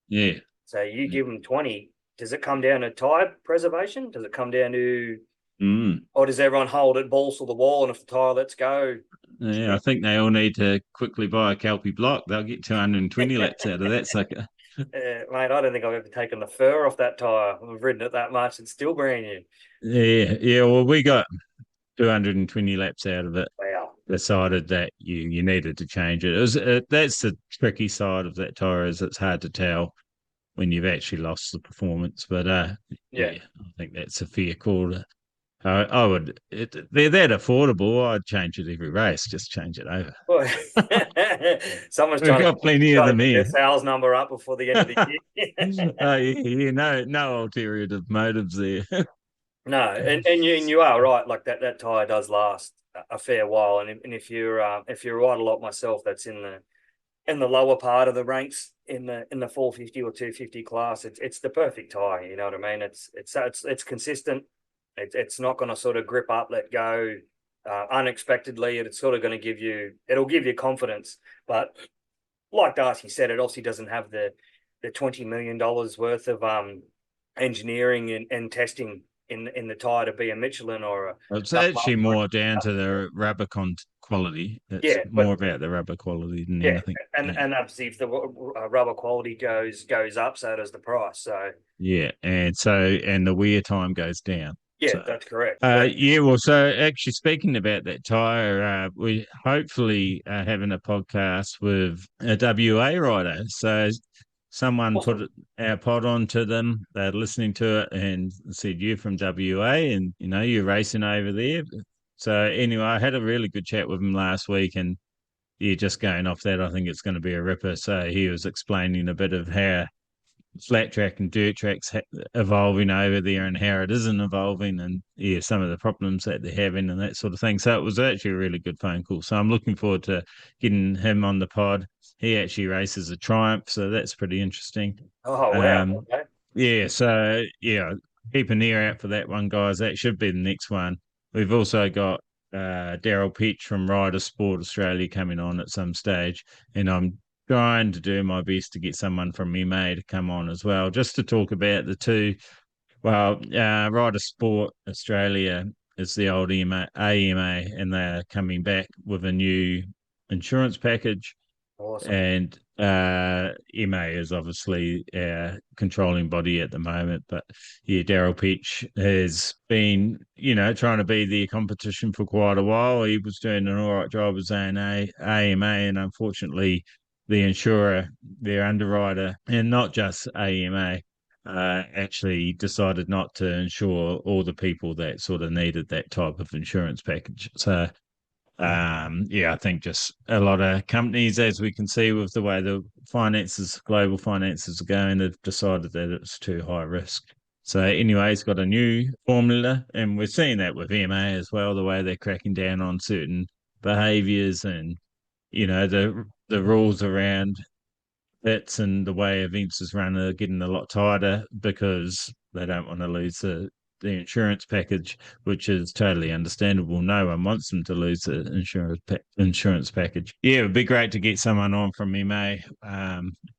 Yeah. So you give them 20. Does it come down to tyre preservation? Does it come down to, Mm. or does everyone hold it, balls to the wall, and if the tyre lets go? Yeah, I think they all need to quickly buy a Kelpie block. They'll get 220 laps out of that sucker. Mate, I don't think I've ever taken the fur off that tyre. I've ridden it that much. It's still brand new. Yeah, yeah. Well, we got 220 laps out of it. Wow. Decided that you needed to change it. It was that's the tricky side of that tire, is it's hard to tell when you've actually lost the performance. But Yeah. yeah, I think that's a fair call. I would. They're that affordable. I'd change it every race. Just change it over. Well, someone's We've got plenty of them get their here. sales number up before the end of the year. Yeah, no ulterior motives there. No, and you are right. Like that tire does last a fair while, and if you're right a lot myself, that's in the lower part of the ranks in the 450 or 250 class. It's the perfect tire. You know what I mean? It's consistent. It's not going to sort of grip up, let go unexpectedly. It's sort of going to it'll give you confidence. But like Darcy said, it obviously doesn't have the $20 million worth of engineering and testing in the tire to be a Michelin or a. It's actually more down to the rubber quality. It's Yeah, more about the rubber quality than yeah, anything. and obviously if the rubber quality goes up, so does the price. So Yeah, and the wear time goes down. yeah, So that's correct. yeah, well, so actually speaking about that tire, we hopefully are having a podcast with a WA rider. So someone Awesome. put our pod onto them. They're listening to it and said, "You're from WA, and you're racing over there." So anyway, I had a really good chat with him last week, and yeah, just going off that, I think it's going to be a ripper. So he was explaining a bit of how flat track and dirt tracks evolving over there and how it isn't evolving, and yeah, some of the problems that they're having and that sort of thing. So it was actually a really good phone call. So I'm looking forward to getting him on the pod. He actually races a Triumph, so that's pretty interesting. Oh wow. Um, Okay. yeah, so yeah, keep an ear out for that one, guys. That should be the next one. We've also got Daryl Peach from Rider Sport Australia coming on at some stage, and I'm trying to do my best to get someone from EMA to come on as well, just to talk about the two. Well, Rider Sport Australia is the old AMA, and they're coming back with a new insurance package. Awesome. And EMA is obviously our controlling body at the moment. But yeah, Daryl Peach has been, trying to be the competition for quite a while. He was doing an all right job as AMA, and unfortunately, the insurer, their underwriter, and not just AMA, actually decided not to insure all the people that sort of needed that type of insurance package. So yeah, I think just a lot of companies, as we can see with the way the global finances are going, have decided that it's too high risk. So anyway, it's got a new formula, and we're seeing that with EMA as well, the way they're cracking down on certain behaviours, and the rules around bits and the way events is run are getting a lot tighter because they don't want to lose the insurance package, which is totally understandable. No one wants them to lose the insurance package. Yeah, it'd be great to get someone on from EMA,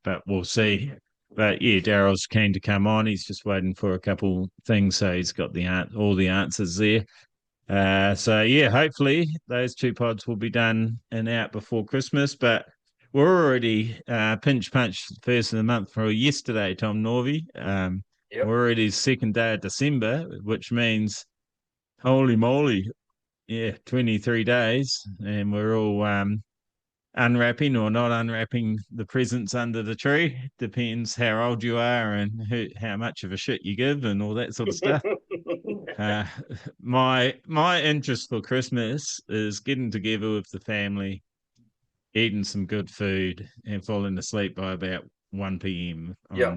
but we'll see. But yeah, Daryl's keen to come on. He's just waiting for a couple things, so he's got all the answers there. So yeah, hopefully those two pods will be done and out before Christmas. But we're already pinch punched first of the month for yesterday, Tom Norvey. Yep. We're already second day of December, which means holy moly, yeah, 23 days, and we're all unwrapping or not unwrapping the presents under the tree. Depends how old you are and how much of a shit you give and all that sort of stuff. My interest for Christmas is getting together with the family, eating some good food, and falling asleep by about 1 p.m. Yeah.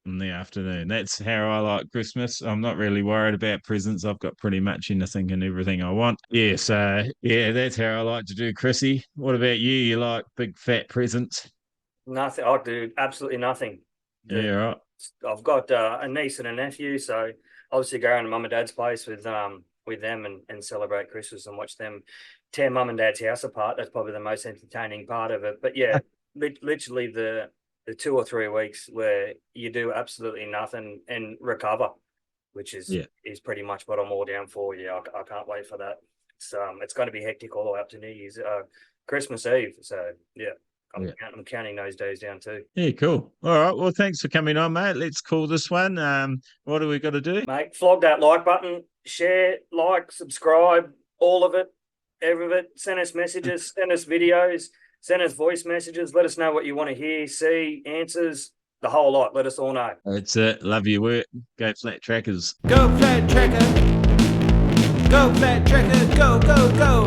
in the afternoon. That's how I like Christmas. I'm not really worried about presents. I've got pretty much anything and everything I want. Yeah, so yeah, that's how I like to do Chrissy. What about you? You like big fat presents? Nothing. I do absolutely nothing. Yeah, right. I've got a niece and a nephew, so obviously go around to mum and dad's place with them and celebrate Christmas and watch them tear mum and dad's house apart. That's probably the most entertaining part of it. But yeah, literally the 2 or 3 weeks where you do absolutely nothing and recover, which is Yeah. pretty much what I'm all down for. Yeah, I can't wait for that. It's going to be hectic all the way up to New Year's, Christmas Eve. So yeah. I'm counting those days down too. Yeah, cool. All right. Well, thanks for coming on, mate. Let's call this one. What do we got to do? Mate, flog that like button, share, like, subscribe, all of it, every of it. Send us messages, send us videos, send us voice messages. Let us know what you want to hear, see, answers, the whole lot. Let us all know. That's it. Love your work. Go Flat Trackers. Go Flat Tracker. Go Flat Tracker. Go, go, go.